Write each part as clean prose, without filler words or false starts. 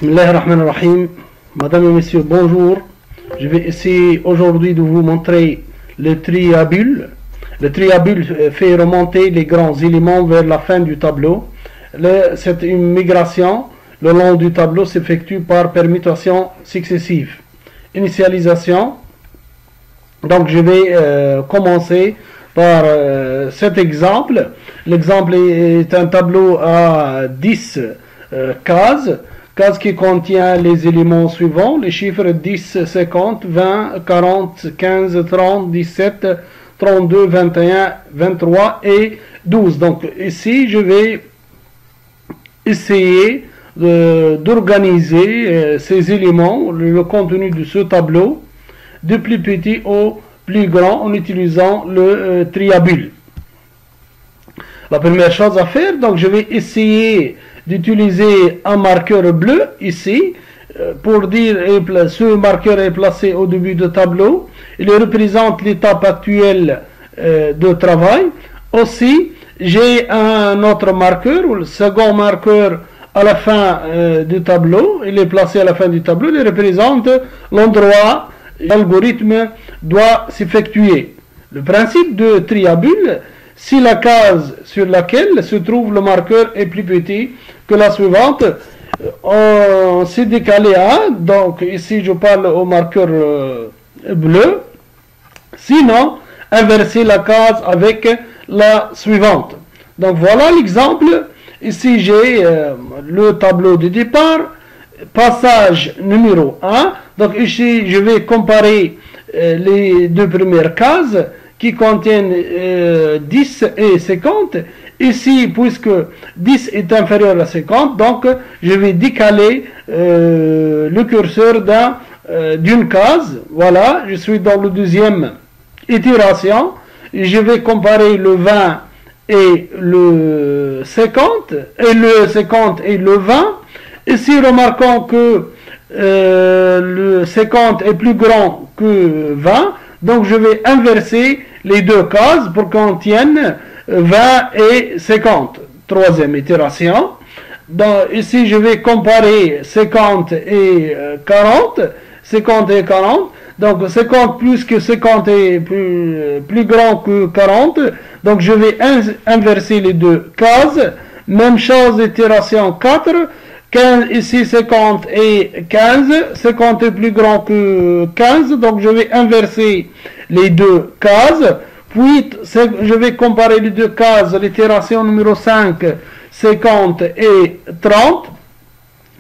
Bismillahirrahmanirrahim. Madame et messieurs, bonjour. Je vais essayer aujourd'hui de vous montrer le triabule. Le triabule fait remonter les grands éléments vers la fin du tableau. C'est une migration. Le long du tableau s'effectue par permutation successive. Initialisation. Donc je vais commencer par cet exemple. L'exemple est un tableau à 10 cases. Case qui contient les éléments suivants, les chiffres 10, 50, 20, 40, 15, 30, 17, 32, 21, 23 et 12. Donc ici, je vais essayer d'organiser ces éléments, le contenu de ce tableau, de plus petit au plus grand en utilisant le triabule. La première chose à faire, donc je vais essayer d'utiliser un marqueur bleu ici pour dire ce marqueur est placé au début du tableau. Il représente l'étape actuelle de travail. Aussi, j'ai un autre marqueur, le second marqueur à la fin du tableau. Il est placé à la fin du tableau. Il représente l'endroit où l'algorithme doit s'effectuer. Le principe de triabule, si la case sur laquelle se trouve le marqueur est plus petit que la suivante, on s'est décalé à 1. Donc ici je parle au marqueur bleu. Sinon, inverser la case avec la suivante. Donc voilà l'exemple. Ici j'ai le tableau de départ. Passage numéro 1. Donc ici je vais comparer les deux premières cases qui contiennent 10 et 50. Ici, puisque 10 est inférieur à 50, donc je vais décaler le curseur d'une case. Voilà, je suis dans la deuxième itération. Je vais comparer le 20 et le 50, et le 50 et le 20. Ici, remarquons que le 50 est plus grand que 20. Donc je vais inverser les deux cases pour qu'on tienne 20 et 50. Troisième itération. Ici je vais comparer 50 et 40. 50 et 40. Donc 50 plus que 50 est plus grand que 40. Donc je vais inverser les deux cases. Même chose, itération 4. 15, ici 50 et 15, 50 est plus grand que 15, donc je vais inverser les deux cases, puis je vais comparer les deux cases, l'itération numéro 5, 50 et 30,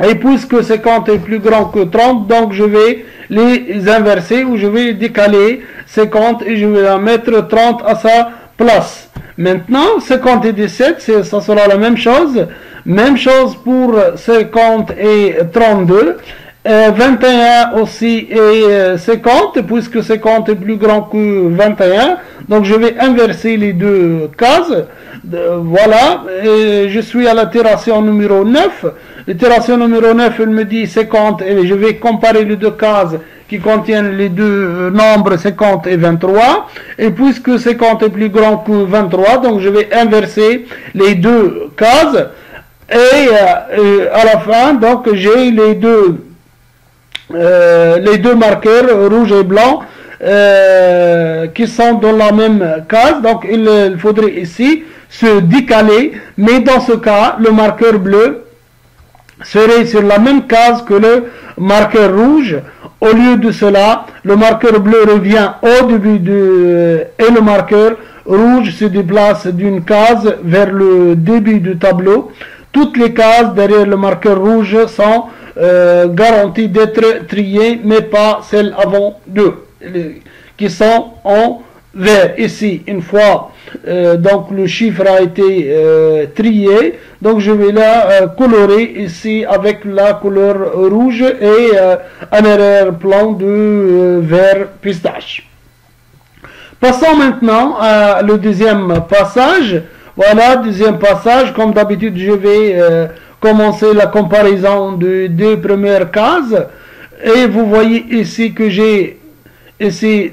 et puisque 50 est plus grand que 30, donc je vais les inverser, ou je vais décaler 50 et je vais la mettre 30 à sa place. Maintenant, 50 et 17, ça sera la même chose. Même chose pour 50 et 32. 21 aussi et 50, puisque 50 est plus grand que 21. Donc je vais inverser les deux cases. Voilà, et je suis à l'itération numéro 9. L'itération numéro 9, elle me dit 50, et je vais comparer les deux cases qui contiennent les deux nombres 50 et 23. Et puisque 50 est plus grand que 23, donc je vais inverser les deux cases. Et à la fin, donc j'ai les deux marqueurs rouge et blanc qui sont dans la même case. Donc il faudrait ici se décaler, mais dans ce cas, le marqueur bleu serait sur la même case que le marqueur rouge. Au lieu de cela, le marqueur bleu revient au début et le marqueur rouge se déplace d'une case vers le début du tableau. Toutes les cases derrière le marqueur rouge sont garanties d'être triées, mais pas celles avant d'eux, qui sont en vert. Ici, une fois donc le chiffre a été trié, donc je vais la colorer ici avec la couleur rouge et un arrière-plan de vert pistache. Passons maintenant à le deuxième passage. Voilà, deuxième passage. Comme d'habitude, je vais commencer la comparaison des deux premières cases. Et vous voyez ici que j'ai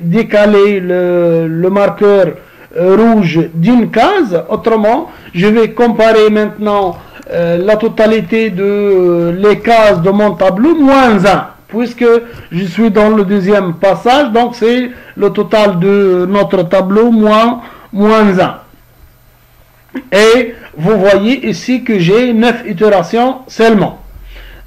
décalé le marqueur rouge d'une case. Autrement, je vais comparer maintenant la totalité de les cases de mon tableau moins 1, puisque je suis dans le deuxième passage, donc c'est le total de notre tableau moins 1. Et vous voyez ici que j'ai 9 itérations seulement.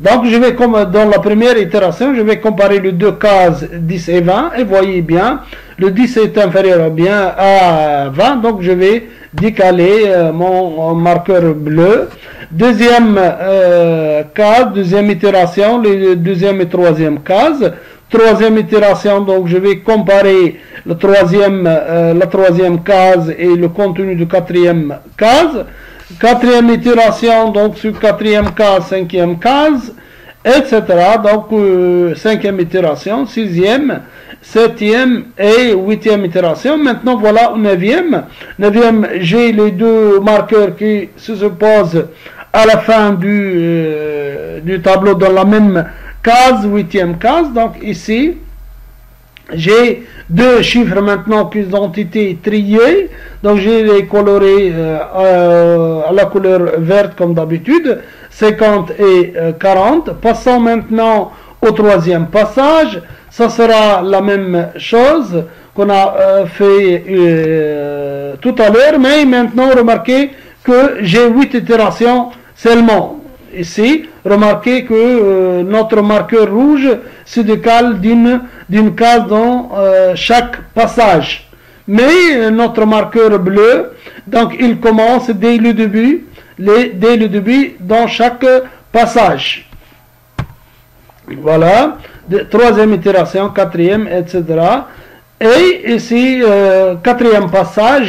Donc je vais, comme dans la première itération, je vais comparer les deux cases 10 et 20, et voyez bien, le 10 est inférieur à 20, donc je vais décaler mon marqueur bleu. Deuxième case, deuxième itération, les deuxième et troisième case. Troisième itération, donc je vais comparer la troisième case et le contenu de quatrième case. Quatrième itération, donc sur quatrième case, cinquième case, etc. Donc cinquième itération, sixième, septième et huitième itération. Maintenant voilà neuvième. Neuvième, j'ai les deux marqueurs qui se posent à la fin du tableau dans la même case, huitième case. Donc ici, j'ai deux chiffres maintenant qui ont été triés. Donc j'ai les colorés à la couleur verte comme d'habitude, 50 et 40. Passons maintenant au troisième passage. Ça sera la même chose qu'on a fait tout à l'heure, mais maintenant remarquez que j'ai 8 itérations seulement. Ici, remarquez que notre marqueur rouge se décale d'une case dans chaque passage. Mais notre marqueur bleu, donc il commence dès le début dans chaque passage. Voilà, troisième itération, quatrième, etc. Et ici, quatrième passage,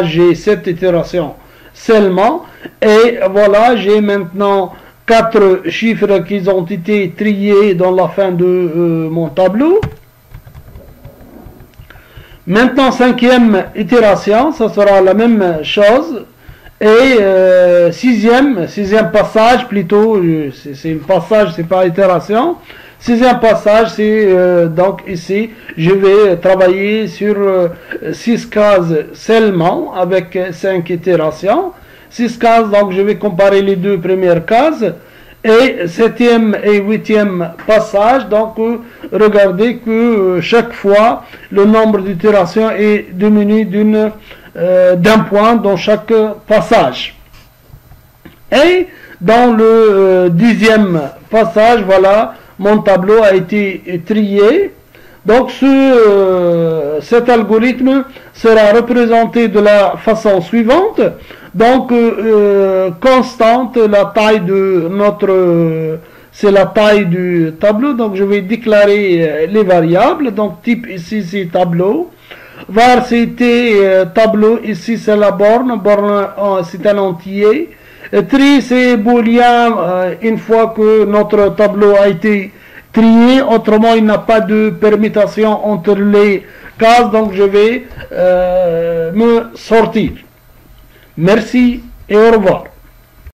j'ai 7 itérations seulement. Et voilà, j'ai maintenant 4 chiffres qui ont été triés dans la fin de mon tableau. Maintenant, cinquième itération, ça sera la même chose. Et sixième passage, plutôt, c'est un passage, c'est pas itération. Sixième passage, c'est donc ici, je vais travailler sur 6 cases seulement avec 5 itérations. 6 cases, donc je vais comparer les deux premières cases. Et septième et huitième passage, donc regardez que chaque fois le nombre d'itérations est diminué d'un point dans chaque passage. Et dans le 10e passage, voilà, mon tableau a été trié. Donc cet algorithme sera représenté de la façon suivante. Donc constante, la taille de c'est la taille du tableau. Donc je vais déclarer les variables. Donc type ici c'est tableau. Var c'était tableau, ici c'est la borne c'est un entier. Tri c'est booléen une fois que notre tableau a été trié, autrement il n'a pas de permutation entre les cases, donc je vais me sortir. Merci et au revoir.